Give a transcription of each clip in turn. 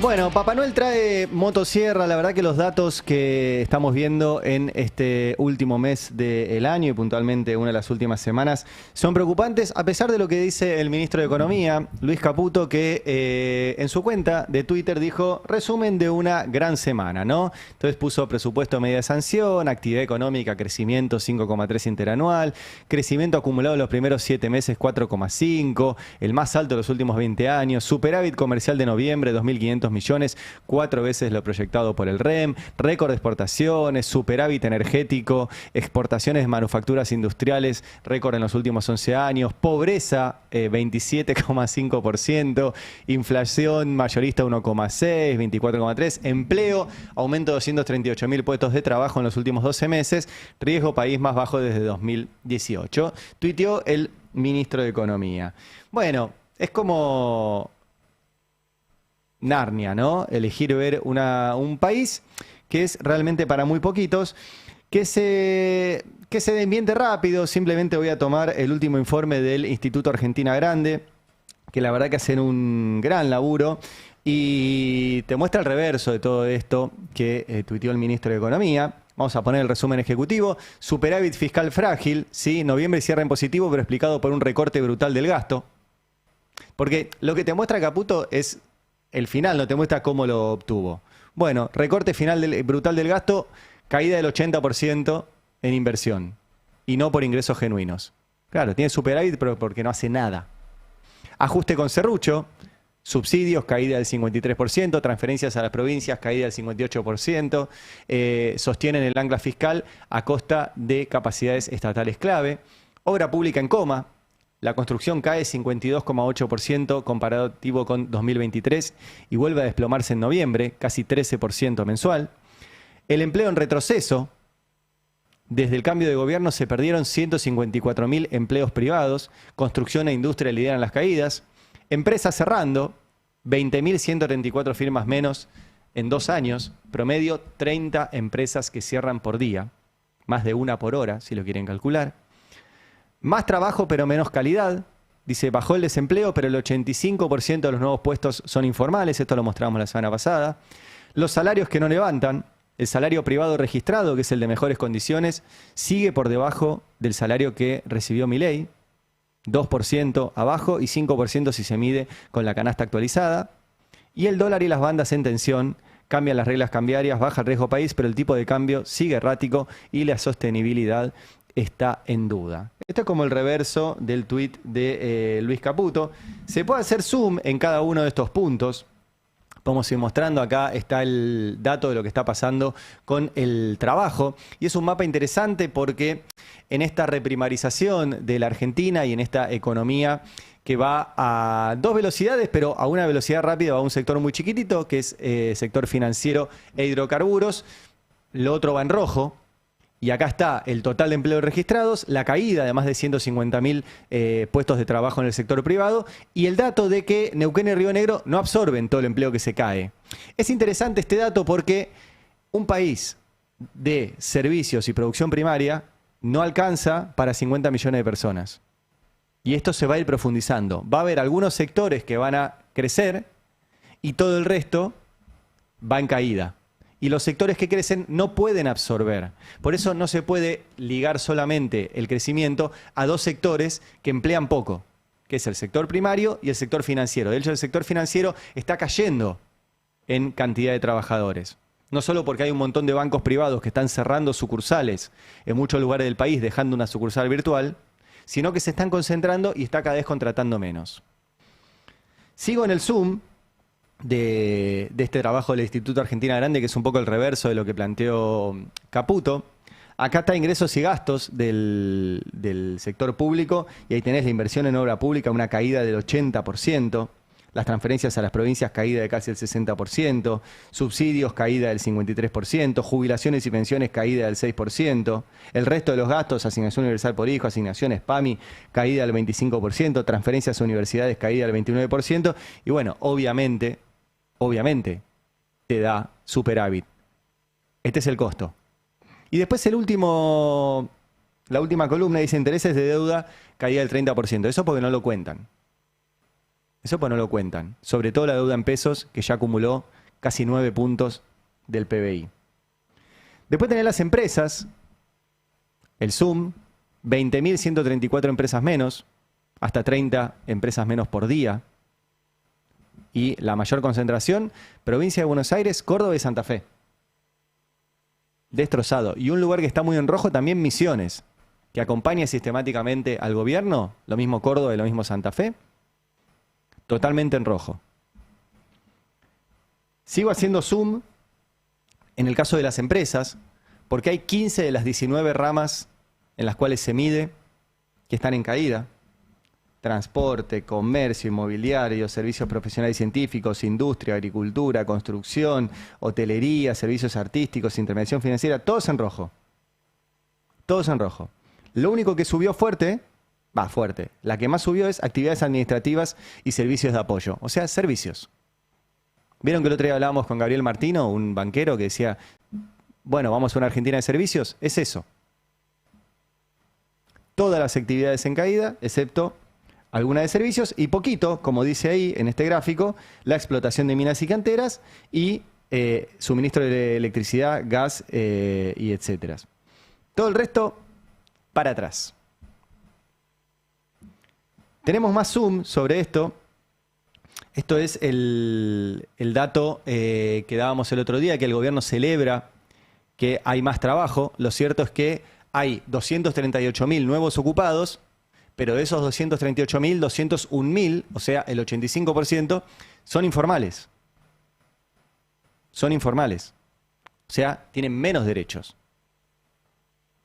Bueno, Papá Noel trae motosierra. La verdad que los datos que estamos viendo en este último mes del año y puntualmente una de las últimas semanas son preocupantes, a pesar de lo que dice el ministro de Economía, Luis Caputo, que en su cuenta de Twitter dijo resumen de una gran semana, ¿no? Entonces puso presupuesto media de sanción, actividad económica, crecimiento 5,3 interanual, crecimiento acumulado en los primeros 7 meses 4,5, el más alto de los últimos 20 años, superávit comercial de noviembre 2.500 millones, 4 veces lo proyectado por el REM, récord de exportaciones, superávit energético, exportaciones de manufacturas industriales, récord en los últimos 11 años, pobreza 27,5%, inflación mayorista 1,6, 24,3, empleo, aumento de 238.000 puestos de trabajo en los últimos 12 meses, riesgo país más bajo desde 2018. Tuiteó el ministro de Economía. Bueno, es como Narnia, ¿no? Elegir ver un país que es realmente para muy poquitos, que se desmiente rápido. Simplemente voy a tomar el último informe del Instituto Argentina Grande, que la verdad que hacen un gran laburo y te muestra el reverso de todo esto que tuiteó el ministro de Economía. Vamos a poner el resumen ejecutivo. Superávit fiscal frágil, ¿sí? Noviembre cierra en positivo, pero explicado por un recorte brutal del gasto. Porque lo que te muestra Caputo es el final, no te muestra cómo lo obtuvo. Bueno, recorte final brutal del gasto, caída del 80% en inversión y no por ingresos genuinos. Claro, tiene superávit pero porque no hace nada. Ajuste con serrucho, subsidios, caída del 53%, transferencias a las provincias, caída del 58%, sostienen el ancla fiscal a costa de capacidades estatales clave, obra pública en coma. La construcción cae 52,8% comparativo con 2023 y vuelve a desplomarse en noviembre, casi 13% mensual. El empleo en retroceso. Desde el cambio de gobierno se perdieron 154.000 empleos privados. Construcción e industria lideran las caídas. Empresas cerrando, 20.134 firmas menos en 2 años. Promedio 30 empresas que cierran por día. Más de una por hora, si lo quieren calcular. Más trabajo pero menos calidad. Dice, bajó el desempleo, pero el 85% de los nuevos puestos son informales. Esto lo mostramos la semana pasada. Los salarios que no levantan. El salario privado registrado, que es el de mejores condiciones, sigue por debajo del salario que recibió Milei. 2% abajo y 5% si se mide con la canasta actualizada. Y el dólar y las bandas en tensión. Cambian las reglas cambiarias, baja el riesgo país, pero el tipo de cambio sigue errático y la sostenibilidad está en duda. Esto es como el reverso del tuit de Luis Caputo. Se puede hacer zoom en cada uno de estos puntos. Vamos a ir mostrando, acá está el dato de lo que está pasando con el trabajo. Y es un mapa interesante porque en esta reprimarización de la Argentina y en esta economía que va a 2 velocidades, pero a una velocidad rápida va a un sector muy chiquitito, que es sector financiero e hidrocarburos. Lo otro va en rojo. Y acá está el total de empleos registrados, la caída de más de 150.000 puestos de trabajo en el sector privado y el dato de que Neuquén y Río Negro no absorben todo el empleo que se cae. Es interesante este dato porque un país de servicios y producción primaria no alcanza para 50 millones de personas. Y esto se va a ir profundizando. Va a haber algunos sectores que van a crecer y todo el resto va en caída. Y los sectores que crecen no pueden absorber. Por eso no se puede ligar solamente el crecimiento a 2 sectores que emplean poco, que es el sector primario y el sector financiero. De hecho, el sector financiero está cayendo en cantidad de trabajadores. No solo porque hay un montón de bancos privados que están cerrando sucursales en muchos lugares del país, dejando una sucursal virtual, sino que se están concentrando y está cada vez contratando menos. Sigo en el Zoom de este trabajo del Instituto Argentina Grande, que es un poco el reverso de lo que planteó Caputo. Acá está ingresos y gastos del sector público y ahí tenés la inversión en obra pública, una caída del 80%, las transferencias a las provincias caída de casi el 60%, subsidios caída del 53%, jubilaciones y pensiones caída del 6%, el resto de los gastos, asignación universal por hijo, asignaciones PAMI caída del 25%, transferencias a universidades caída del 29% y bueno, obviamente te da superávit. Este es el costo. Y después la última columna dice intereses de deuda caída del 30%. Eso porque no lo cuentan. Sobre todo la deuda en pesos que ya acumuló casi 9 puntos del PBI. Después tenés las empresas, el Zoom, 20.134 empresas menos, hasta 30 empresas menos por día. Y la mayor concentración, provincia de Buenos Aires, Córdoba y Santa Fe. Destrozado. Y un lugar que está muy en rojo también, Misiones, que acompaña sistemáticamente al gobierno, lo mismo Córdoba y lo mismo Santa Fe, totalmente en rojo. Sigo haciendo zoom en el caso de las empresas, porque hay 15 de las 19 ramas en las cuales se mide que están en caída. Transporte, comercio, inmobiliario, servicios profesionales y científicos, industria, agricultura, construcción, hotelería, servicios artísticos, intermediación financiera, todos en rojo. Todos en rojo. Lo único que subió fuerte, la que más subió es actividades administrativas y servicios de apoyo, o sea, servicios. ¿Vieron que el otro día hablábamos con Gabriel Martino, un banquero que decía, bueno, vamos a una Argentina de servicios? Es eso. Todas las actividades en caída, excepto alguna de servicios, y poquito, como dice ahí en este gráfico, la explotación de minas y canteras y suministro de electricidad, gas y etcétera. Todo el resto para atrás. Tenemos más zoom sobre esto. Esto es el dato que dábamos el otro día, que el gobierno celebra que hay más trabajo. Lo cierto es que hay 238.000 nuevos ocupados, pero de esos 238.000, 201.000, o sea, el 85%, son informales. Son informales. O sea, tienen menos derechos.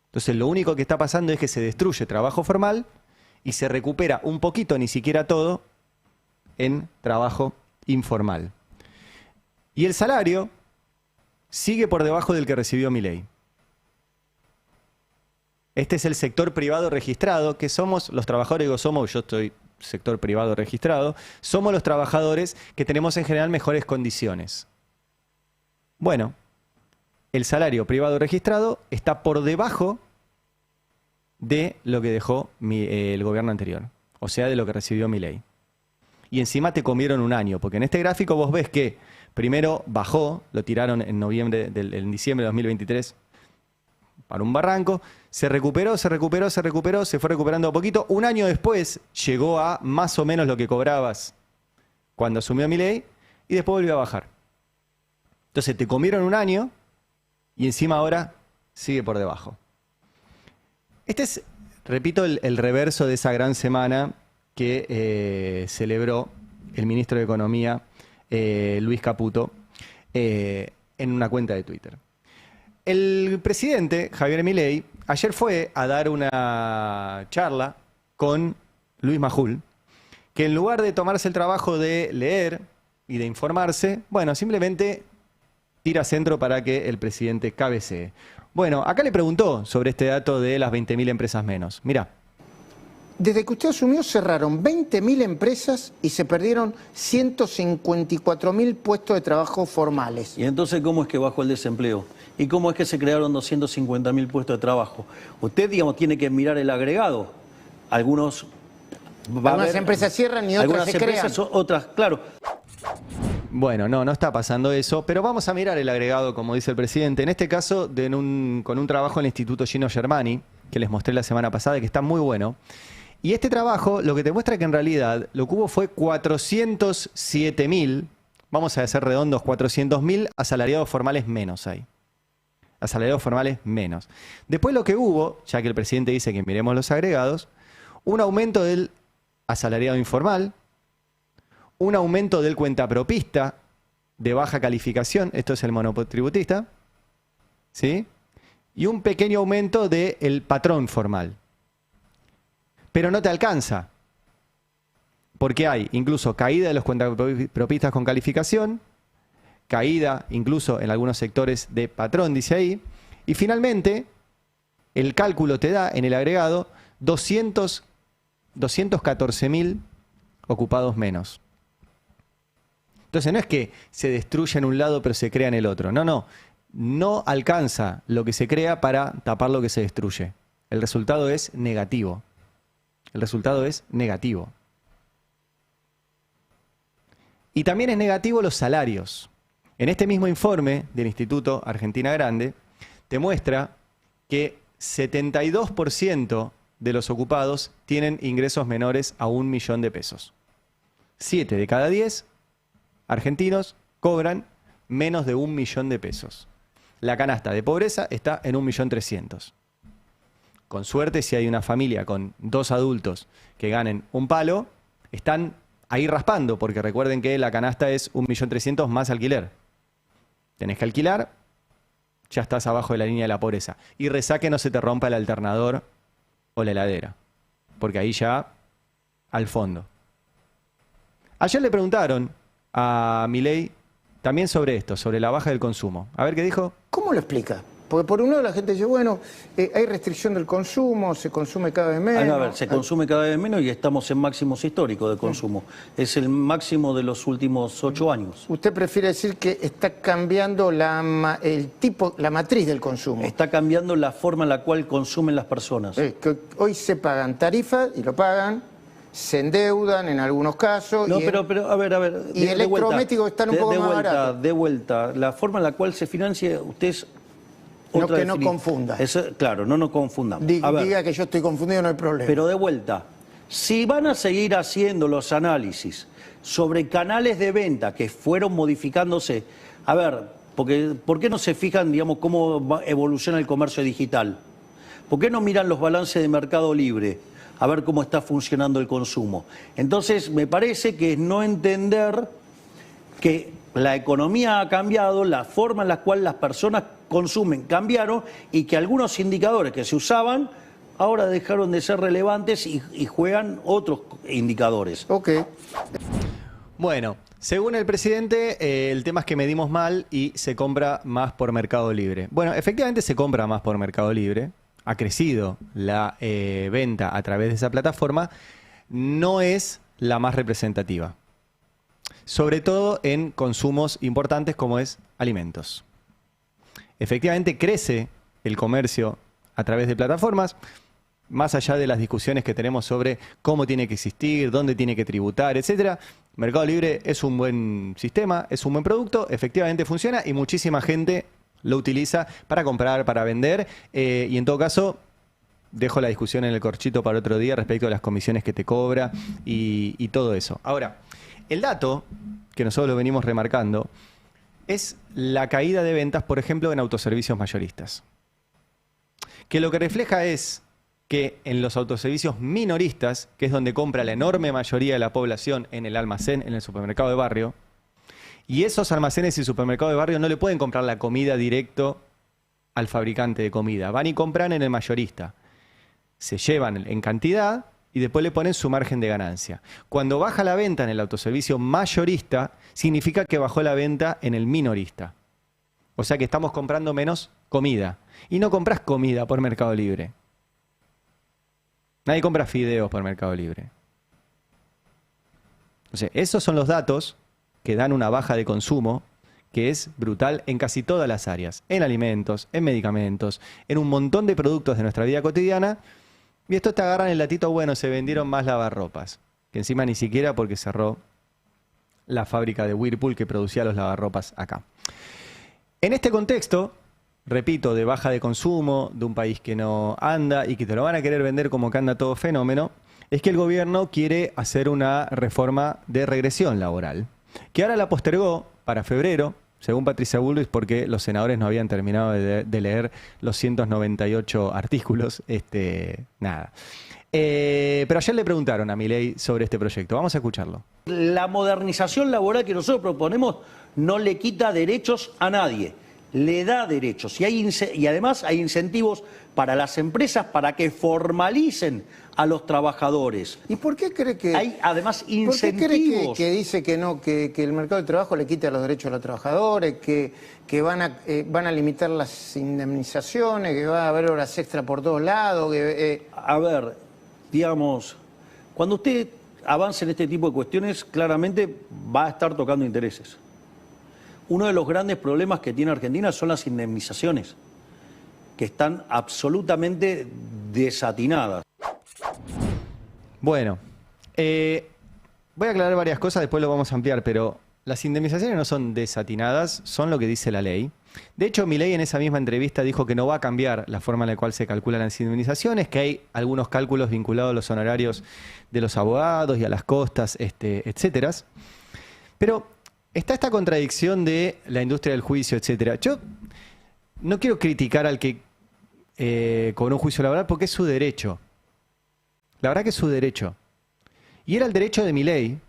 Entonces, lo único que está pasando es que se destruye trabajo formal y se recupera un poquito, ni siquiera todo, en trabajo informal. Y el salario sigue por debajo del que recibió Milei. Este es el sector privado registrado, que somos los trabajadores, yo estoy sector privado registrado, somos los trabajadores que tenemos en general mejores condiciones. Bueno, el salario privado registrado está por debajo de lo que dejó el gobierno anterior, o sea, de lo que recibió Milei. Y encima te comieron un año, porque en este gráfico vos ves que primero bajó, lo tiraron en diciembre de 2023 para un barranco, se recuperó, se fue recuperando a poquito. Un año después llegó a más o menos lo que cobrabas cuando asumió Milei y después volvió a bajar. Entonces te comieron un año y encima ahora sigue por debajo. Este es, repito, el reverso de esa gran semana que celebró el ministro de Economía, Luis Caputo, en una cuenta de Twitter. El presidente, Javier Milei, ayer fue a dar una charla con Luis Majul, que en lugar de tomarse el trabajo de leer y de informarse, bueno, simplemente tira centro para que el presidente cabecee. Bueno, acá le preguntó sobre este dato de las 20.000 empresas menos. Mirá. Desde que usted asumió cerraron 20.000 empresas y se perdieron 154.000 puestos de trabajo formales. ¿Y entonces cómo es que bajó el desempleo? ¿Y cómo es que se crearon 250.000 puestos de trabajo? Usted, digamos, tiene que mirar el agregado. Algunas empresas cierran y otras se crean. Otras, claro. Bueno, no está pasando eso, pero vamos a mirar el agregado, como dice el presidente. En este caso, con un trabajo en el Instituto Gino Germani, que les mostré la semana pasada, que está muy bueno. Y este trabajo lo que te muestra que en realidad lo que hubo fue 407.000, vamos a hacer redondos, 400.000 asalariados formales menos ahí. Asalariados formales menos. Después lo que hubo, ya que el presidente dice que miremos los agregados, un aumento del asalariado informal, un aumento del cuentapropista de baja calificación, esto es el monotributista, ¿sí? Y un pequeño aumento del patrón formal. Pero no te alcanza, porque hay incluso caída de los cuentapropistas con calificación, caída incluso en algunos sectores de patrón, dice ahí, y finalmente el cálculo te da en el agregado 214.000 ocupados menos. Entonces no es que se destruya en un lado pero se crea en el otro, no alcanza lo que se crea para tapar lo que se destruye. El resultado es negativo. El resultado es negativo. Y también es negativo los salarios. En este mismo informe del Instituto Argentina Grande, te muestra que 72% de los ocupados tienen ingresos menores a 1 millón de pesos. 7 de cada 10 argentinos cobran menos de 1 millón de pesos. La canasta de pobreza está en 1.300.000. Con suerte, si hay una familia con 2 adultos que ganen un palo, están ahí raspando, porque recuerden que la canasta es 1.300.000 más alquiler. Tenés que alquilar, ya estás abajo de la línea de la pobreza. Y rezá que no se te rompa el alternador o la heladera, porque ahí ya al fondo. Ayer le preguntaron a Milei también sobre esto, sobre la baja del consumo. A ver qué dijo. ¿Cómo lo explica? Porque por un lado la gente dice, bueno, hay restricción del consumo, se consume cada vez menos. A ver, se consume cada vez menos y estamos en máximos históricos de consumo. Es el máximo de los últimos 8 años. ¿Usted prefiere decir que está cambiando la matriz del consumo? Está cambiando la forma en la cual consumen las personas. Que hoy se pagan tarifas y lo pagan, se endeudan en algunos casos. No, pero a ver. Y electrodomésticos están un poco más baratos. De vuelta, la forma en la cual se financia, usted es... No, que no confunda. Claro, no nos confundamos. Diga que yo estoy confundido, no hay problema. Pero de vuelta, si van a seguir haciendo los análisis sobre canales de venta que fueron modificándose, a ver, ¿por qué no se fijan, digamos, cómo evoluciona el comercio digital? ¿Por qué no miran los balances de Mercado Libre a ver cómo está funcionando el consumo? Entonces, me parece que es no entender que la economía ha cambiado, la forma en la cual las personas consumen cambiaron y que algunos indicadores que se usaban ahora dejaron de ser relevantes y juegan otros indicadores. Ok. Bueno, según el presidente, el tema es que medimos mal y se compra más por Mercado Libre. Bueno, efectivamente se compra más por Mercado Libre. Ha crecido la venta a través de esa plataforma. No es la más representativa. Sobre todo en consumos importantes como es alimentos. Efectivamente crece el comercio a través de plataformas, más allá de las discusiones que tenemos sobre cómo tiene que existir, dónde tiene que tributar, etcétera. Mercado Libre es un buen sistema, es un buen producto, efectivamente funciona y muchísima gente lo utiliza para comprar, para vender y en todo caso dejo la discusión en el corchito para otro día respecto a las comisiones que te cobra y todo eso. Ahora, el dato que nosotros lo venimos remarcando es la caída de ventas, por ejemplo, en autoservicios mayoristas. Que lo que refleja es que en los autoservicios minoristas, que es donde compra la enorme mayoría de la población en el almacén, en el supermercado de barrio, y esos almacenes y supermercados de barrio no le pueden comprar la comida directo al fabricante de comida. Van y compran en el mayorista. Se llevan en cantidad y después le ponen su margen de ganancia. Cuando baja la venta en el autoservicio mayorista, significa que bajó la venta en el minorista. O sea que estamos comprando menos comida. Y no compras comida por Mercado Libre. Nadie compra fideos por Mercado Libre. O sea, esos son los datos que dan una baja de consumo que es brutal en casi todas las áreas. En alimentos, en medicamentos, en un montón de productos de nuestra vida cotidiana. Y esto te agarran el datito, bueno, se vendieron más lavarropas. Que encima ni siquiera porque cerró la fábrica de Whirlpool que producía los lavarropas acá. En este contexto, repito, de baja de consumo, de un país que no anda y que te lo van a querer vender como que anda todo fenómeno, es que el gobierno quiere hacer una reforma de regresión laboral, que ahora la postergó para febrero, según Patricia Bullrich, porque los senadores no habían terminado de leer los 198 artículos. Nada. Pero ayer le preguntaron a Milei sobre este proyecto. Vamos a escucharlo. La modernización laboral que nosotros proponemos no le quita derechos a nadie, le da derechos. Y además hay incentivos para las empresas para que formalicen a los trabajadores. ¿Y por qué cree que hay además incentivos? ¿Por qué cree que dice que no, que el mercado de trabajo le quita los derechos a los trabajadores, que van a limitar las indemnizaciones, que va a haber horas extra por todos lados? A ver, digamos, cuando usted avance en este tipo de cuestiones, claramente va a estar tocando intereses. Uno de los grandes problemas que tiene Argentina son las indemnizaciones, que están absolutamente desatinadas. Bueno, voy a aclarar varias cosas, después lo vamos a ampliar, pero las indemnizaciones no son desatinadas, son lo que dice la ley. De hecho, Milei en esa misma entrevista dijo que no va a cambiar la forma en la cual se calculan las indemnizaciones, que hay algunos cálculos vinculados a los honorarios de los abogados y a las costas, etcétera. Pero está esta contradicción de la industria del juicio, etcétera. Yo no quiero criticar al que cobró un juicio laboral porque es su derecho. La verdad que es su derecho. Y era el derecho de Milei,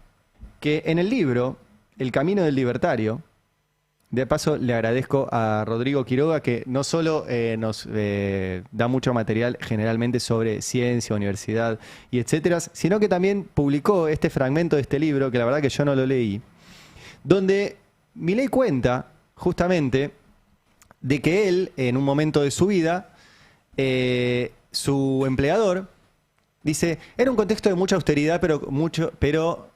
que en el libro El Camino del Libertario, de paso le agradezco a Rodrigo Quiroga que no solo nos da mucho material generalmente sobre ciencia, universidad y etcétera, sino que también publicó este fragmento de este libro, que la verdad que yo no lo leí, donde Milei cuenta justamente de que él, en un momento de su vida, su empleador, dice, era un contexto de mucha austeridad, pero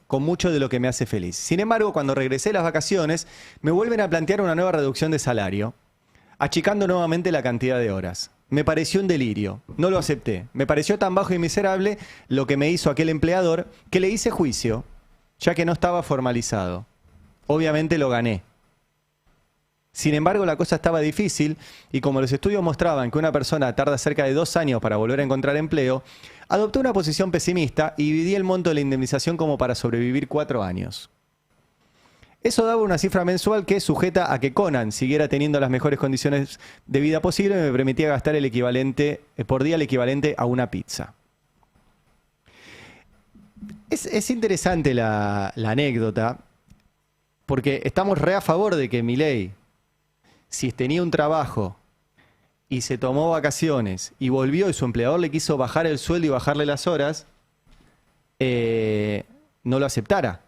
con mucho de lo que me hace feliz. Sin embargo, cuando regresé de las vacaciones, me vuelven a plantear una nueva reducción de salario, achicando nuevamente la cantidad de horas. Me pareció un delirio, no lo acepté. Me pareció tan bajo y miserable lo que me hizo aquel empleador que le hice juicio, ya que no estaba formalizado. Obviamente lo gané. Sin embargo, la cosa estaba difícil y como los estudios mostraban que una persona tarda cerca de 2 años para volver a encontrar empleo, adopté una posición pesimista y dividí el monto de la indemnización como para sobrevivir 4 años. Eso daba una cifra mensual que, sujeta a que Conan siguiera teniendo las mejores condiciones de vida posible, me permitía gastar el equivalente, por día el equivalente a una pizza. Es interesante la anécdota, porque estamos re a favor de que Milei, si tenía un trabajo y se tomó vacaciones y volvió y su empleador le quiso bajar el sueldo y bajarle las horas, no lo aceptara.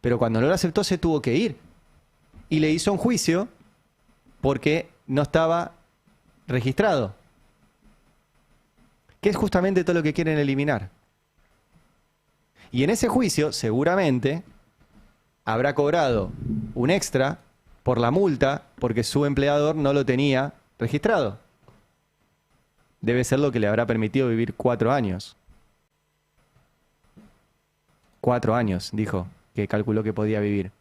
Pero cuando no lo aceptó se tuvo que ir. Y le hizo un juicio porque no estaba registrado. Que es justamente todo lo que quieren eliminar. Y en ese juicio seguramente habrá cobrado un extra por la multa porque su empleador no lo tenía registrado. Debe ser lo que le habrá permitido vivir 4 años. 4 años, dijo, que calculó que podía vivir.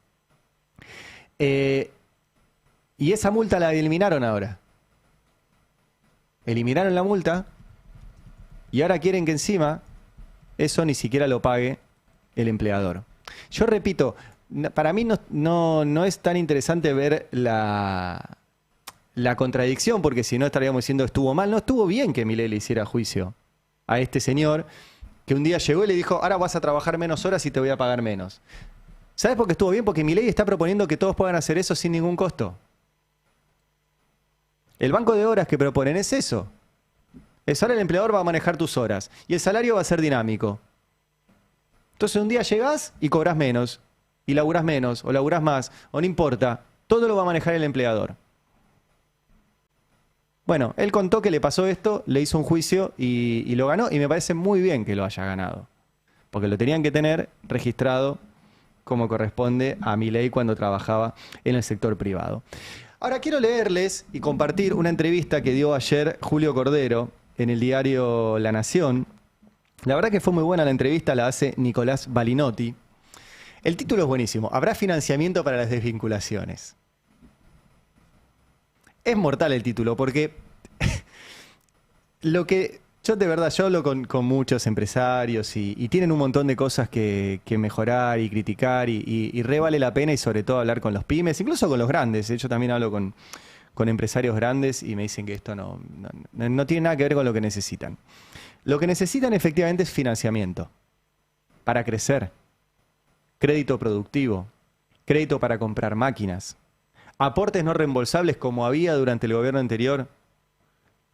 Y esa multa la eliminaron ahora. Eliminaron la multa y ahora quieren que encima eso ni siquiera lo pague el empleador. Yo repito, para mí no es tan interesante ver la contradicción, porque si no estaríamos diciendo estuvo mal. No estuvo bien que Milei le hiciera juicio a este señor que un día llegó y le dijo, ahora vas a trabajar menos horas y te voy a pagar menos. ¿Sabes por qué estuvo bien? Porque Milei está proponiendo que todos puedan hacer eso sin ningún costo. El banco de horas que proponen es eso. Ahora el empleador va a manejar tus horas y el salario va a ser dinámico. Entonces un día llegás y cobras menos, y laburás menos, o laburás más, o no importa. Todo lo va a manejar el empleador. Bueno, él contó que le pasó esto, le hizo un juicio y lo ganó, y me parece muy bien que lo haya ganado. Porque lo tenían que tener registrado como corresponde a Milei cuando trabajaba en el sector privado. Ahora quiero leerles y compartir una entrevista que dio ayer Julio Cordero en el diario La Nación. La verdad que fue muy buena la entrevista, la hace Nicolás Balinotti. El título es buenísimo. ¿Habrá financiamiento para las desvinculaciones? Es mortal el título porque lo que yo de verdad, yo hablo con muchos empresarios y tienen un montón de cosas que mejorar y criticar y re vale la pena, y sobre todo hablar con los pymes, incluso con los grandes. Yo también hablo con empresarios grandes y me dicen que esto no tiene nada que ver con lo que necesitan. Lo que necesitan efectivamente es financiamiento para crecer. Crédito productivo, crédito para comprar máquinas, aportes no reembolsables como había durante el gobierno anterior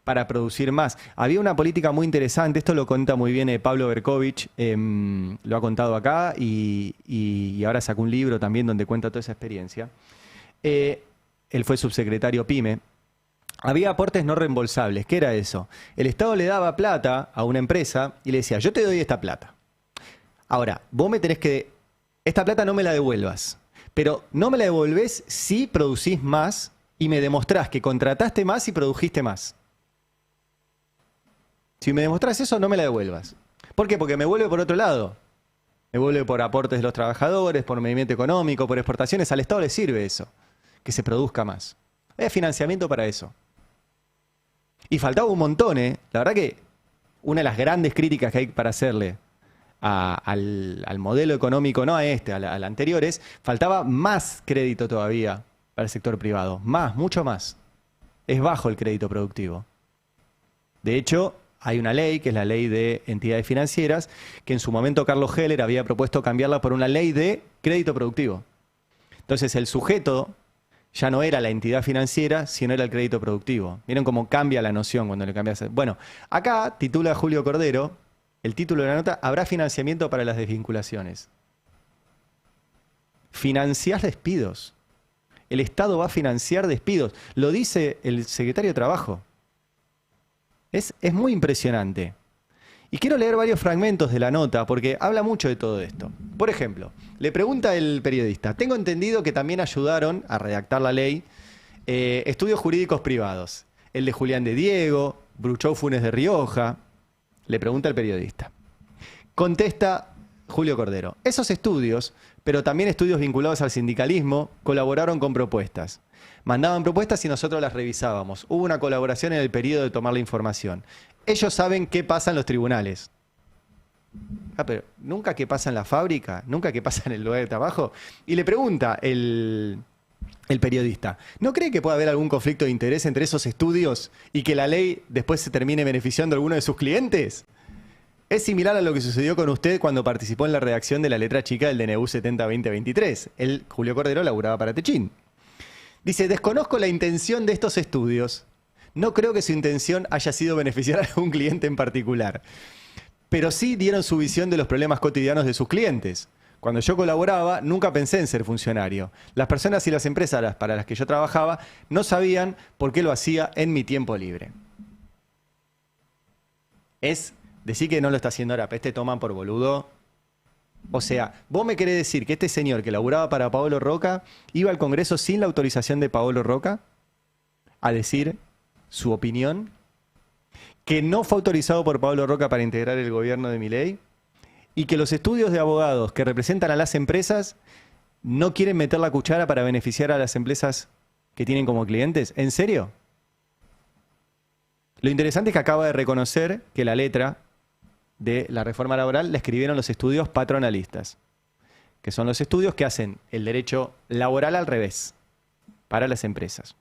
para producir más. Había una política muy interesante, esto lo cuenta muy bien Pablo Berkovich, lo ha contado acá y ahora sacó un libro también donde cuenta toda esa experiencia. Él fue subsecretario PYME. Había aportes no reembolsables. ¿Qué era eso? El Estado le daba plata a una empresa y le decía, yo te doy esta plata. Ahora, vos me tenés que... Esta plata no me la devuelvas, pero no me la devolvés si producís más y me demostrás que contrataste más y produjiste más. Si me demostrás eso, no me la devuelvas. ¿Por qué? Porque me vuelve por otro lado. Me vuelve por aportes de los trabajadores, por movimiento económico, por exportaciones. Al Estado le sirve eso, que se produzca más. Es financiamiento para eso. Y faltaba un montón, ¿eh? La verdad que una de las grandes críticas que hay para hacerle al modelo económico, no a este, al anterior, es faltaba más crédito todavía para el sector privado. Más, mucho más. Es bajo el crédito productivo. De hecho, hay una ley, que es la ley de entidades financieras, que en su momento Carlos Heller había propuesto cambiarla por una ley de crédito productivo. Entonces el sujeto ya no era la entidad financiera, sino era el crédito productivo. ¿Vieron cómo cambia la noción cuando le cambias? Bueno, acá titula Julio Cordero, el título de la nota, ¿habrá financiamiento para las desvinculaciones? Financiar despidos. El Estado va a financiar despidos. Lo dice el secretario de Trabajo. Es muy impresionante. Y quiero leer varios fragmentos de la nota porque habla mucho de todo esto. Por ejemplo, le pregunta el periodista, tengo entendido que también ayudaron a redactar la ley estudios jurídicos privados. El de Julián de Diego, Bruchou Funes de Rioja. Le pregunta el periodista. Contesta Julio Cordero, esos estudios, pero también estudios vinculados al sindicalismo, colaboraron con propuestas. Mandaban propuestas y nosotros las revisábamos. Hubo una colaboración en el periodo de tomar la información. Ellos saben qué pasa en los tribunales. Pero nunca qué pasa en la fábrica, nunca qué pasa en el lugar de trabajo. Y le pregunta el periodista, ¿no cree que puede haber algún conflicto de interés entre esos estudios y que la ley después se termine beneficiando a alguno de sus clientes? Es similar a lo que sucedió con usted cuando participó en la redacción de la letra chica del DNU 70-2023. Él, Julio Cordero, laburaba para Techín. Dice, desconozco la intención de estos estudios. No creo que su intención haya sido beneficiar a algún cliente en particular. Pero sí dieron su visión de los problemas cotidianos de sus clientes. Cuando yo colaboraba, nunca pensé en ser funcionario. Las personas y las empresas para las que yo trabajaba no sabían por qué lo hacía en mi tiempo libre. Es decir que no lo está haciendo ahora, pero este toman por boludo. O sea, vos me querés decir que este señor que laburaba para Paolo Roca iba al Congreso sin la autorización de Paolo Roca a decir su opinión, que no fue autorizado por Paolo Roca para integrar el gobierno de Milei y que los estudios de abogados que representan a las empresas no quieren meter la cuchara para beneficiar a las empresas que tienen como clientes. ¿En serio? Lo interesante es que acaba de reconocer que la letra de la reforma laboral la escribieron los estudios patronalistas, que son los estudios que hacen el derecho laboral al revés para las empresas.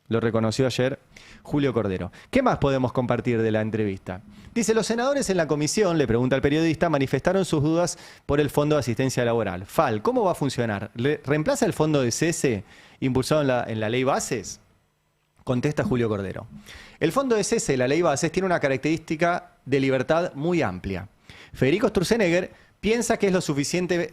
Lo reconoció ayer Julio Cordero. ¿Qué más podemos compartir de la entrevista? Dice, los senadores en la comisión, le pregunta al periodista, manifestaron sus dudas por el Fondo de Asistencia Laboral. FAL, ¿cómo va a funcionar? ¿Reemplaza el fondo de cese impulsado en la ley Bases? Contesta Julio Cordero. El fondo de cese de la ley Bases tiene una característica de libertad muy amplia. Federico Sturzenegger piensa que es lo suficiente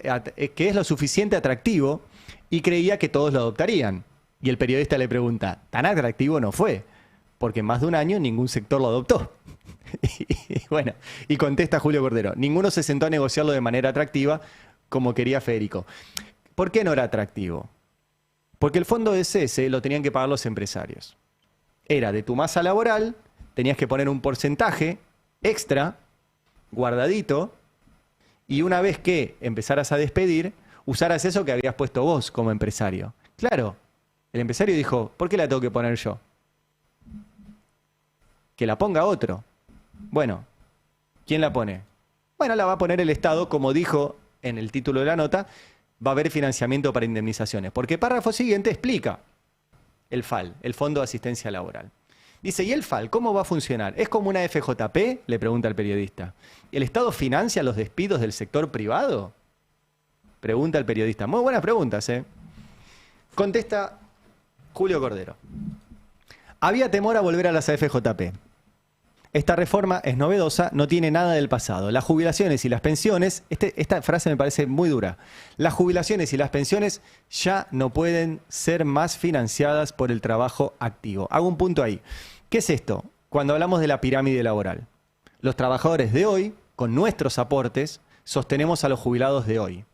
atractivo y creía que todos lo adoptarían. Y el periodista le pregunta, tan atractivo no fue, porque en más de un año ningún sector lo adoptó. y contesta Julio Cordero, ninguno se sentó a negociarlo de manera atractiva como quería Federico. ¿Por qué no era atractivo? Porque el fondo de cese lo tenían que pagar los empresarios. Era de tu masa laboral, tenías que poner un porcentaje extra, guardadito, y una vez que empezaras a despedir, usaras eso que habías puesto vos como empresario. Claro, el empresario dijo, ¿por qué la tengo que poner yo? Que la ponga otro. Bueno, ¿quién la pone? Bueno, la va a poner el Estado, como dijo en el título de la nota, va a haber financiamiento para indemnizaciones. Porque el párrafo siguiente explica el FAL, el Fondo de Asistencia Laboral. Dice, ¿y el FAL cómo va a funcionar? ¿Es como una FJP? Le pregunta el periodista. ¿El Estado financia los despidos del sector privado? Pregunta el periodista. Muy buenas preguntas, ¿eh? Contesta Julio Cordero. Había temor a volver a las FJP. Esta reforma es novedosa, no tiene nada del pasado. Las jubilaciones y las pensiones, esta frase me parece muy dura. Las jubilaciones y las pensiones ya no pueden ser más financiadas por el trabajo activo. Hago un punto ahí. ¿Qué es esto? Cuando hablamos de la pirámide laboral. Los trabajadores de hoy, con nuestros aportes, sostenemos a los jubilados de hoy.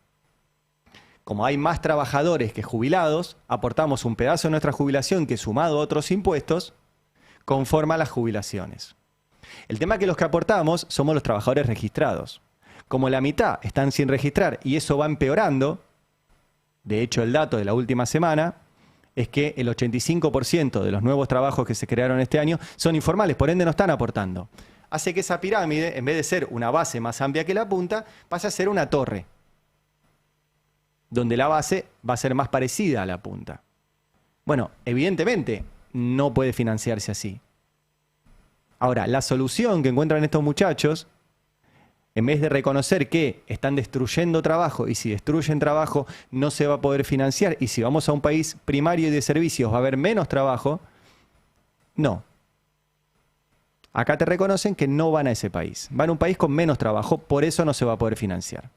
Como hay más trabajadores que jubilados, aportamos un pedazo de nuestra jubilación que, sumado a otros impuestos, conforma las jubilaciones. El tema es que los que aportamos somos los trabajadores registrados. como la mitad están sin registrar y eso va empeorando, de hecho el dato de la última semana es que el 85% de los nuevos trabajos que se crearon este año son informales, por ende no están aportando. Hace que esa pirámide, en vez de ser una base más amplia que la punta, pase a ser una torre, donde la base va a ser más parecida a la punta. Bueno, evidentemente no puede financiarse así. Ahora, la solución que encuentran estos muchachos, en vez de reconocer que están destruyendo trabajo y si destruyen trabajo no se va a poder financiar y si vamos a un país primario y de servicios va a haber menos trabajo, no. Acá te reconocen que no van a ese país. Van a un país con menos trabajo, por eso no se va a poder financiar.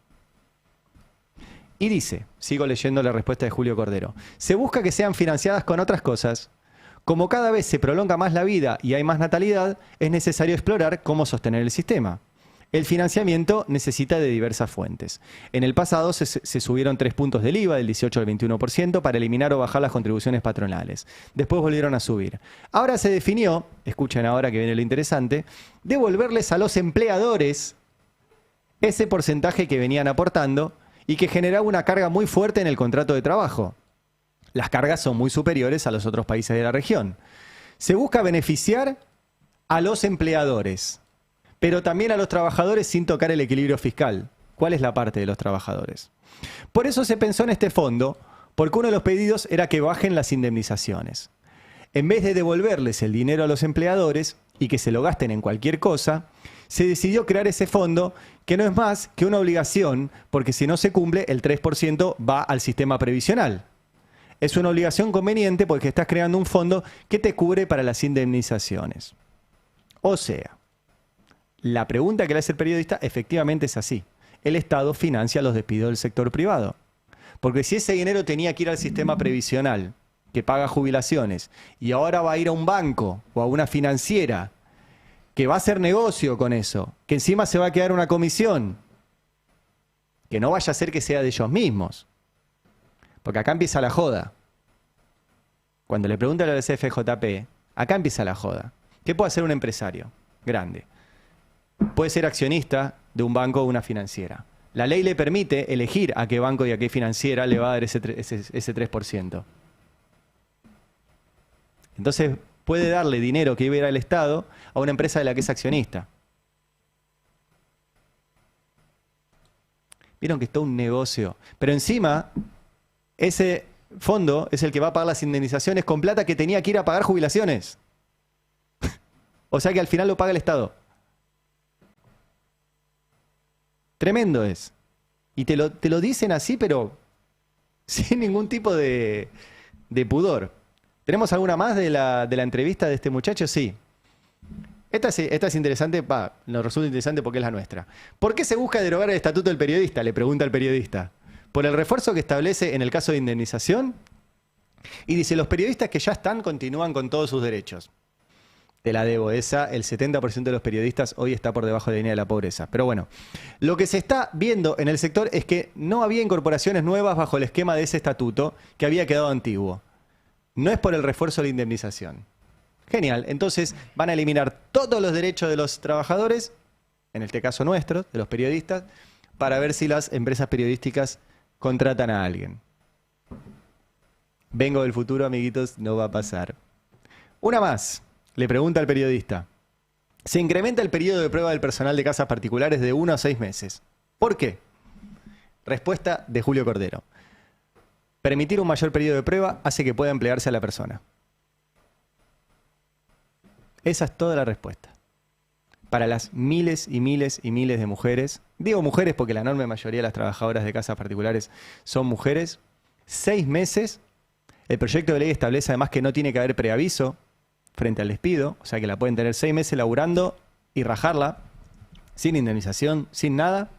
Y dice, sigo leyendo la respuesta de Julio Cordero, se busca que sean financiadas con otras cosas. Como cada vez se prolonga más la vida y hay más natalidad, es necesario explorar cómo sostener el sistema. El financiamiento necesita de diversas fuentes. En el pasado se subieron 3 puntos del IVA, del 18 al 21%, para eliminar o bajar las contribuciones patronales. Después volvieron a subir. Ahora se definió, escuchen ahora que viene lo interesante, devolverles a los empleadores ese porcentaje que venían aportando y que generaba una carga muy fuerte en el contrato de trabajo. Las cargas son muy superiores a los otros países de la región. Se busca beneficiar a los empleadores, pero también a los trabajadores sin tocar el equilibrio fiscal. ¿Cuál es la parte de los trabajadores? Por eso se pensó en este fondo, porque uno de los pedidos era que bajen las indemnizaciones. En vez de devolverles el dinero a los empleadores y que se lo gasten en cualquier cosa, se decidió crear ese fondo que no es más que una obligación, porque si no se cumple, el 3% va al sistema previsional. Es una obligación conveniente porque estás creando un fondo que te cubre para las indemnizaciones. O sea, la pregunta que le hace el periodista efectivamente es así. El Estado financia los despidos del sector privado. Porque si ese dinero tenía que ir al sistema previsional, que paga jubilaciones, y ahora va a ir a un banco o a una financiera, que va a hacer negocio con eso, que encima se va a quedar una comisión, que no vaya a ser que sea de ellos mismos. Porque acá empieza la joda. Cuando le preguntan a la CFJP, acá empieza la joda. ¿Qué puede hacer un empresario grande? Puede ser accionista de un banco o una financiera. La ley le permite elegir a qué banco y a qué financiera le va a dar ese 3%. Entonces puede darle dinero que iba a ir al Estado a una empresa de la que es accionista. Vieron que es todo un negocio. Pero encima, ese fondo es el que va a pagar las indemnizaciones con plata que tenía que ir a pagar jubilaciones. O sea que al final lo paga el Estado. Tremendo es. Y te lo dicen así, pero sin ningún tipo de pudor. ¿Tenemos alguna más de la entrevista de este muchacho? Sí. Esta es interesante, nos resulta interesante porque es la nuestra. ¿Por qué se busca derogar el estatuto del periodista? Le pregunta el periodista. ¿Por el refuerzo que establece en el caso de indemnización? Y dice, los periodistas que ya están continúan con todos sus derechos. Te la debo esa, el 70% de los periodistas hoy está por debajo de la línea de la pobreza. Pero bueno, lo que se está viendo en el sector es que no había incorporaciones nuevas bajo el esquema de ese estatuto que había quedado antiguo. No es por el refuerzo de la indemnización. Genial, entonces van a eliminar todos los derechos de los trabajadores, en este caso nuestros, de los periodistas, para ver si las empresas periodísticas contratan a alguien. Vengo del futuro, amiguitos, no va a pasar. Una más. Le pregunta al periodista, se incrementa el periodo de prueba del personal de casas particulares de 1 a 6 meses. ¿Por qué? Respuesta de Julio Cordero. Permitir un mayor periodo de prueba hace que pueda emplearse a la persona. Esa es toda la respuesta. Para las miles y miles y miles de mujeres, digo mujeres porque la enorme mayoría de las trabajadoras de casas particulares son mujeres, 6 meses, el proyecto de ley establece además que no tiene que haber preaviso frente al despido, o sea que la pueden tener 6 meses laburando y rajarla, sin indemnización, sin nada.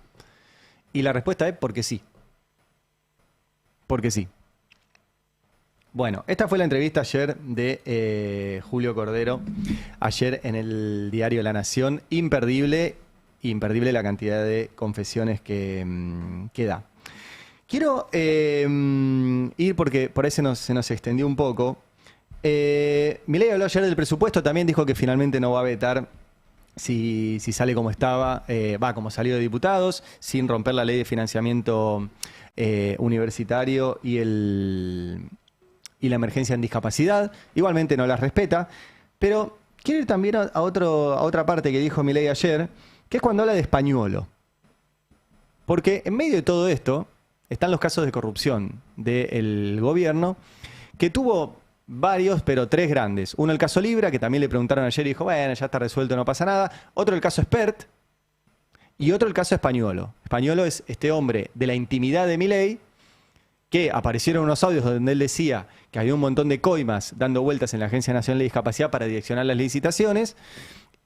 Y la respuesta es porque sí. Porque sí. Bueno, esta fue la entrevista ayer de Julio Cordero, ayer en el diario La Nación. Imperdible la cantidad de confesiones que da. Quiero ir, porque por ahí se nos extendió un poco. Milei habló ayer del presupuesto, también dijo que finalmente no va a vetar si sale como estaba, como salió de diputados, sin romper la ley de financiamiento universitario y la emergencia en discapacidad. Igualmente no las respeta, pero quiero ir también a otra parte que dijo Milei ayer, que es cuando habla de españuelo. Porque en medio de todo esto están los casos de corrupción del gobierno, que tuvo varios, pero 3 grandes. Uno el caso Libra, que también le preguntaron ayer y dijo, bueno, ya está resuelto, no pasa nada. Otro el caso Spert y otro el caso Españuelo. Españuelo es este hombre de la intimidad de Milei, que aparecieron unos audios donde él decía que había un montón de coimas dando vueltas en la Agencia Nacional de Discapacidad para direccionar las licitaciones,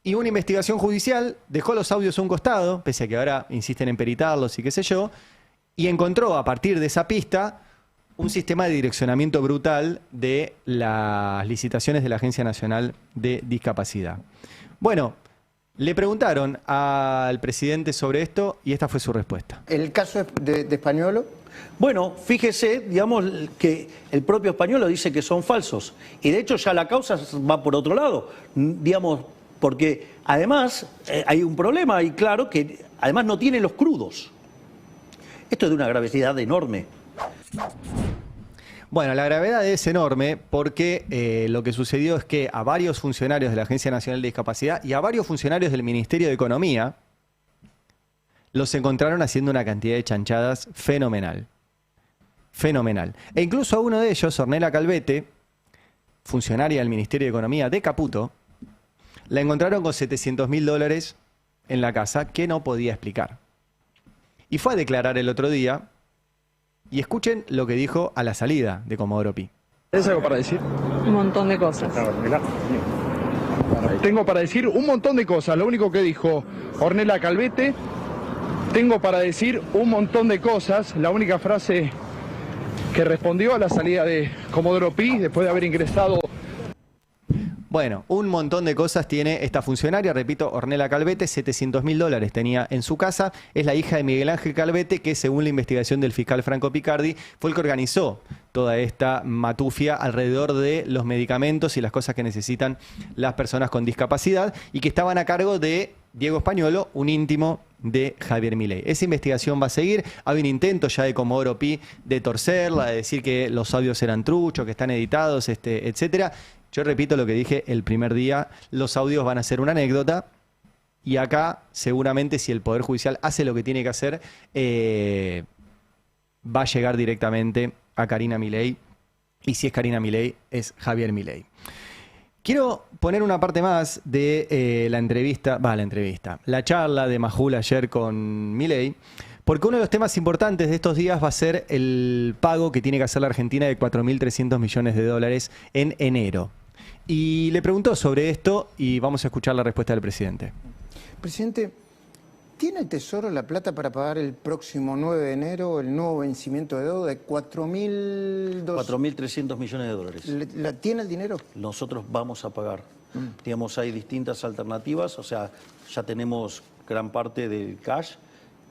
y una investigación judicial dejó los audios a un costado, pese a que ahora insisten en peritarlos y qué sé yo, y encontró a partir de esa pista un sistema de direccionamiento brutal de las licitaciones de la Agencia Nacional de Discapacidad. Bueno, le preguntaron al presidente sobre esto y esta fue su respuesta. ¿El caso de Españuelo? Bueno, fíjese, digamos, que el propio Españuelo dice que son falsos. Y de hecho ya la causa va por otro lado, digamos, porque además hay un problema, y claro, que además no tiene los crudos. Esto es de una gravedad enorme. Bueno, la gravedad es enorme porque lo que sucedió es que a varios funcionarios de la Agencia Nacional de Discapacidad y a varios funcionarios del Ministerio de Economía los encontraron haciendo una cantidad de chanchadas fenomenal. Fenomenal. E incluso a uno de ellos, Ornella Calvete, funcionaria del Ministerio de Economía de Caputo, la encontraron con $700.000 en la casa que no podía explicar. Y fue a declarar el otro día, y escuchen lo que dijo a la salida de Comodoro Pi. ¿Tienes algo para decir? Un montón de cosas. Tengo para decir un montón de cosas. Lo único que dijo Ornella Calvete, tengo para decir un montón de cosas. La única frase que respondió a la salida de Comodoro Pi, después de haber ingresado. Bueno, un montón de cosas tiene esta funcionaria, repito, Ornella Calvete, $700.000 tenía en su casa. Es la hija de Miguel Ángel Calvete, que según la investigación del fiscal Franco Picardi, fue el que organizó toda esta matufia alrededor de los medicamentos y las cosas que necesitan las personas con discapacidad, y que estaban a cargo de Diego Españuelo, un íntimo de Javier Milei. Esa investigación va a seguir. Hay un intento ya de Comodoro Pi de torcerla, de decir que los audios eran truchos, que están editados, etcétera. Yo repito lo que dije el primer día, los audios van a ser una anécdota, y acá seguramente si el Poder Judicial hace lo que tiene que hacer, va a llegar directamente a Karina Milei, y si es Karina Milei, es Javier Milei. Quiero poner una parte más de la charla de Majul ayer con Milei, porque uno de los temas importantes de estos días va a ser el pago que tiene que hacer la Argentina de $4.300 millones en enero. Y le preguntó sobre esto y vamos a escuchar la respuesta del presidente. Presidente, ¿tiene el Tesoro la plata para pagar el próximo 9 de enero el nuevo vencimiento de deuda de 4.300 millones de dólares. ¿Tiene el dinero? Nosotros vamos a pagar. Digamos, hay distintas alternativas, o sea, ya tenemos gran parte del cash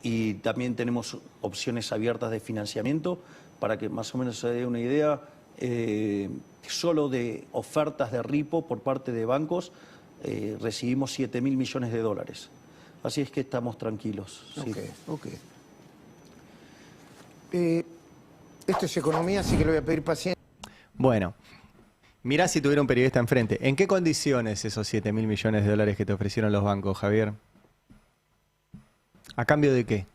y también tenemos opciones abiertas de financiamiento. Para que más o menos se dé una idea, solo de ofertas de ripo por parte de bancos recibimos $7.000 millones de dólares. Así es que estamos tranquilos. Sí. Ok. Esto es economía, así que le voy a pedir paciencia. Bueno, mirá si tuviera un periodista enfrente. ¿En qué condiciones esos $7.000 millones de dólares que te ofrecieron los bancos, Javier? ¿A cambio de qué?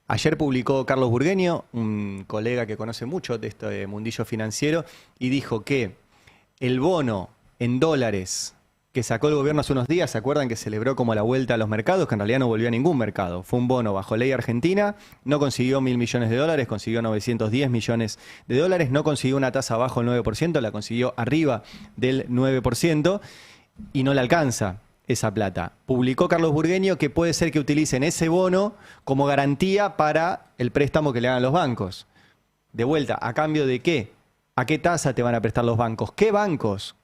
Ayer publicó Carlos Burgueño, un colega que conoce mucho de este mundillo financiero, y dijo que el bono en dólares que sacó el gobierno hace unos días, ¿se acuerdan que celebró como la vuelta a los mercados? Que en realidad no volvió a ningún mercado. Fue un bono bajo ley argentina, no consiguió $1.000 millones de dólares, consiguió $910 millones de dólares, no consiguió una tasa bajo el 9%, la consiguió arriba del 9% y no le alcanza esa plata. Publicó Carlos Burgueño que puede ser que utilicen ese bono como garantía para el préstamo que le hagan los bancos. De vuelta, ¿a cambio de qué? ¿A qué tasa te van a prestar los bancos? ¿Qué bancos?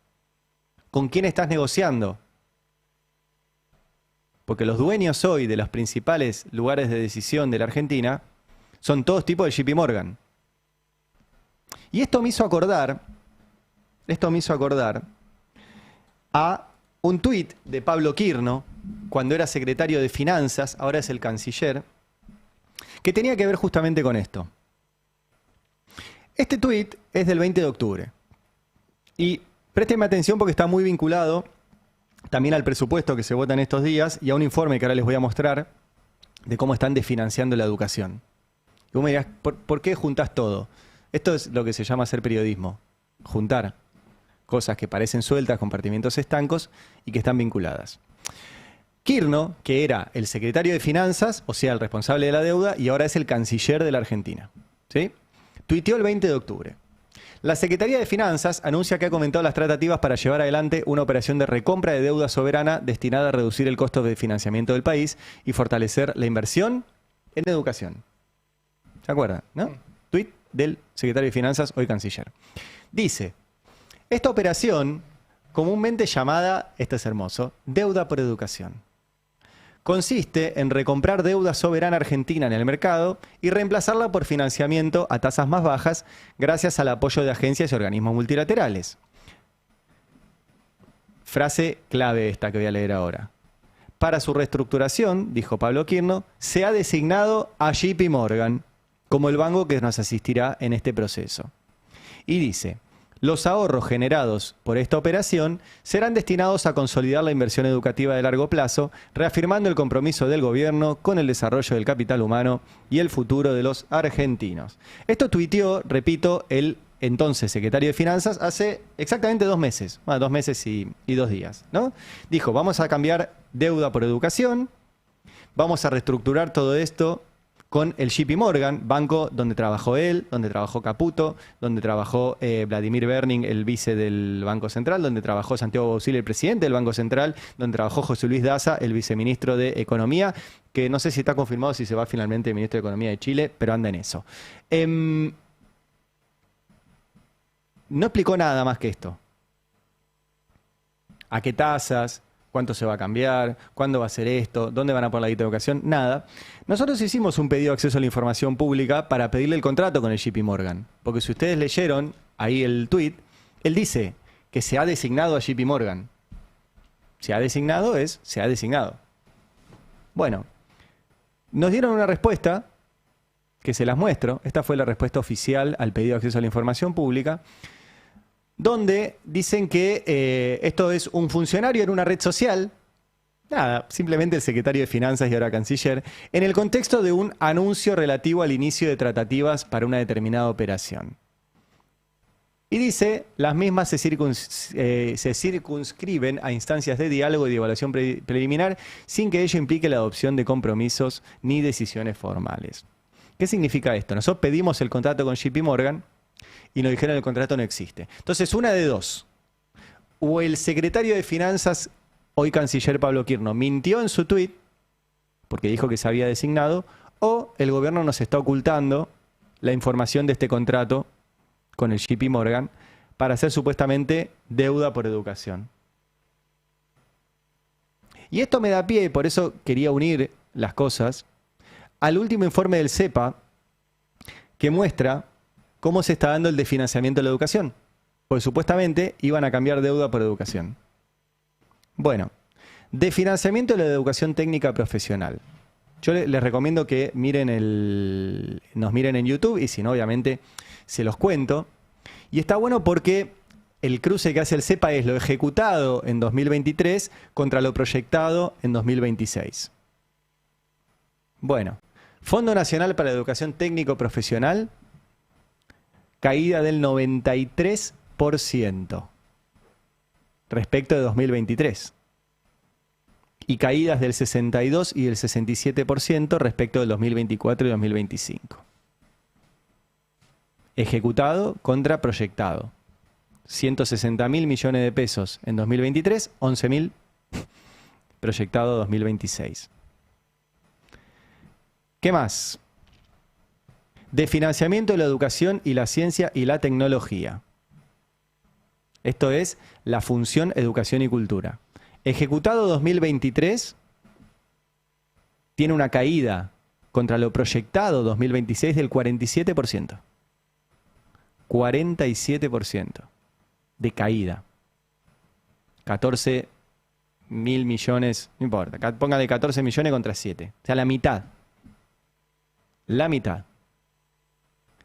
¿Con quién estás negociando? Porque los dueños hoy de los principales lugares de decisión de la Argentina son todos tipos de JP Morgan. Y esto me hizo acordar a un tuit de Pablo Quirno, cuando era secretario de Finanzas, ahora es el canciller, que tenía que ver justamente con esto. Este tuit es del 20 de octubre. Y présteme atención porque está muy vinculado también al presupuesto que se vota en estos días y a un informe que ahora les voy a mostrar de cómo están desfinanciando la educación. Y vos me dirás, ¿por qué juntás todo? Esto es lo que se llama hacer periodismo. Juntar cosas que parecen sueltas, compartimientos estancos y que están vinculadas. Quirno, que era el secretario de Finanzas, o sea, el responsable de la deuda, y ahora es el canciller de la Argentina, ¿sí? Tuiteó el 20 de octubre. La Secretaría de Finanzas anuncia que ha comenzado las tratativas para llevar adelante una operación de recompra de deuda soberana destinada a reducir el costo de financiamiento del país y fortalecer la inversión en educación. ¿Se acuerdan? ¿No? Tuit del secretario de Finanzas, hoy canciller. Dice, esta operación, comúnmente llamada, esto es hermoso, deuda por educación, consiste en recomprar deuda soberana argentina en el mercado y reemplazarla por financiamiento a tasas más bajas gracias al apoyo de agencias y organismos multilaterales. Frase clave esta que voy a leer ahora. Para su reestructuración, dijo Pablo Quirno, se ha designado a JP Morgan como el banco que nos asistirá en este proceso. Y dice, los ahorros generados por esta operación serán destinados a consolidar la inversión educativa de largo plazo, reafirmando el compromiso del gobierno con el desarrollo del capital humano y el futuro de los argentinos. Esto tuiteó, repito, el entonces secretario de Finanzas hace exactamente 2 meses, 2 meses y 2 días, ¿no? Dijo, vamos a cambiar deuda por educación, vamos a reestructurar todo esto con el JP Morgan, banco donde trabajó él, donde trabajó Caputo, donde trabajó Vladimir Berning, el vice del Banco Central, donde trabajó Santiago Bauzile, el presidente del Banco Central, donde trabajó José Luis Daza, el viceministro de Economía, que no sé si está confirmado si se va finalmente el ministro de Economía de Chile, pero anda en eso. No explicó nada más que esto. ¿A qué tasas? ¿Cuánto se va a cambiar? ¿Cuándo va a ser esto? ¿Dónde van a poner la guita de educación? Nada. Nosotros hicimos un pedido de acceso a la información pública para pedirle el contrato con el JP Morgan. Porque si ustedes leyeron ahí el tuit, él dice que se ha designado a JP Morgan. Se ha designado se ha designado. Bueno, nos dieron una respuesta que se las muestro. Esta fue la respuesta oficial al pedido de acceso a la información pública, donde dicen que esto es un funcionario en una red social, nada, simplemente el secretario de Finanzas y ahora canciller, en el contexto de un anuncio relativo al inicio de tratativas para una determinada operación. Y dice, las mismas se circunscriben a instancias de diálogo y de evaluación preliminar sin que ello implique la adopción de compromisos ni decisiones formales. ¿Qué significa esto? Nosotros pedimos el contrato con JP Morgan, y nos dijeron que el contrato no existe. Entonces, una de dos. O el secretario de Finanzas, hoy canciller Pablo Quirno, mintió en su tuit, porque dijo que se había designado, o el gobierno nos está ocultando la información de este contrato con el JP Morgan para hacer supuestamente deuda por educación. Y esto me da pie, y por eso quería unir las cosas, al último informe del CEPA, que muestra cómo se está dando el desfinanciamiento de la educación. Porque supuestamente iban a cambiar deuda por educación. Bueno, desfinanciamiento de la educación técnica profesional. Yo les recomiendo que nos miren en YouTube y si no, obviamente, se los cuento. Y está bueno porque el cruce que hace el CEPA es lo ejecutado en 2023 contra lo proyectado en 2026. Bueno, Fondo Nacional para la Educación Técnico Profesional, caída del 93% respecto de 2023. Y caídas del 62 y del 67% respecto del 2024 y 2025. Ejecutado contra proyectado. 160.000 millones de pesos en 2023, 11.000 proyectado 2026. ¿Qué más? De financiamiento de la educación y la ciencia y la tecnología. Esto es la función educación y cultura. Ejecutado 2023, tiene una caída contra lo proyectado 2026 del 47%. 47% de caída. 14 mil millones, no importa, póngale 14 millones contra 7. O sea, la mitad. La mitad.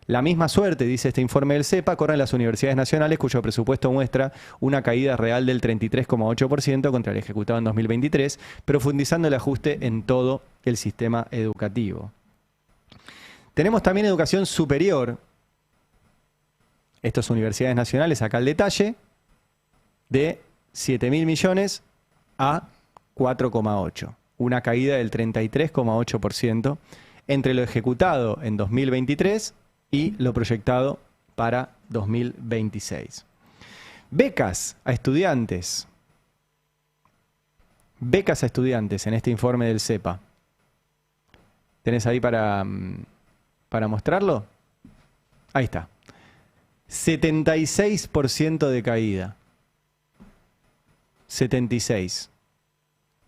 La misma suerte, dice este informe del CEPA, corren las universidades nacionales cuyo presupuesto muestra una caída real del 33,8% contra el ejecutado en 2023, profundizando el ajuste en todo el sistema educativo. Tenemos también educación superior. Estas universidades nacionales, acá el detalle, de 7.000 millones a 4,8. Una caída del 33,8% entre lo ejecutado en 2023 y lo proyectado para 2026. Becas a estudiantes. Becas a estudiantes en este informe del CEPA. ¿Tenés ahí para mostrarlo? Ahí está. 76% de caída. 76.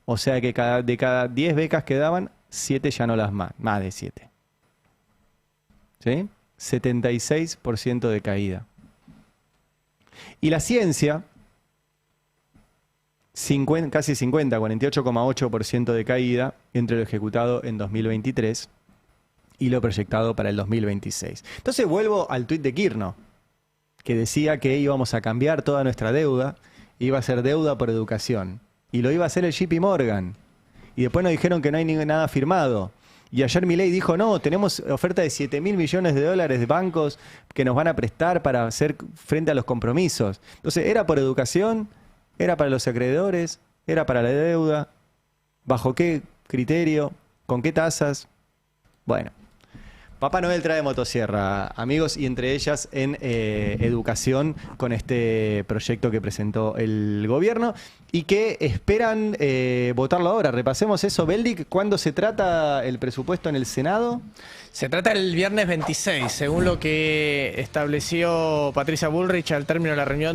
O sea que de cada 10 becas que daban, 7 ya no las más de 7. ¿Sí? 76% de caída. Y la ciencia, casi 50, 48,8% de caída entre lo ejecutado en 2023 y lo proyectado para el 2026. Entonces vuelvo al tuit de Kirchner, que decía que íbamos a cambiar toda nuestra deuda, iba a ser deuda por educación, y lo iba a hacer el JP Morgan. Y después nos dijeron que no hay nada firmado. Y ayer Milei dijo, no, tenemos oferta de 7.000 millones de dólares de bancos que nos van a prestar para hacer frente a los compromisos. Entonces, ¿era por educación? ¿Era para los acreedores? ¿Era para la deuda? ¿Bajo qué criterio? ¿Con qué tasas? Bueno, Papá Noel trae motosierra, amigos, y entre ellas en educación con este proyecto que presentó el gobierno y que esperan votarlo ahora. Repasemos eso, Beldic. ¿Cuándo se trata el presupuesto en el Senado? Se trata el viernes 26, según lo que estableció Patricia Bullrich al término de la reunión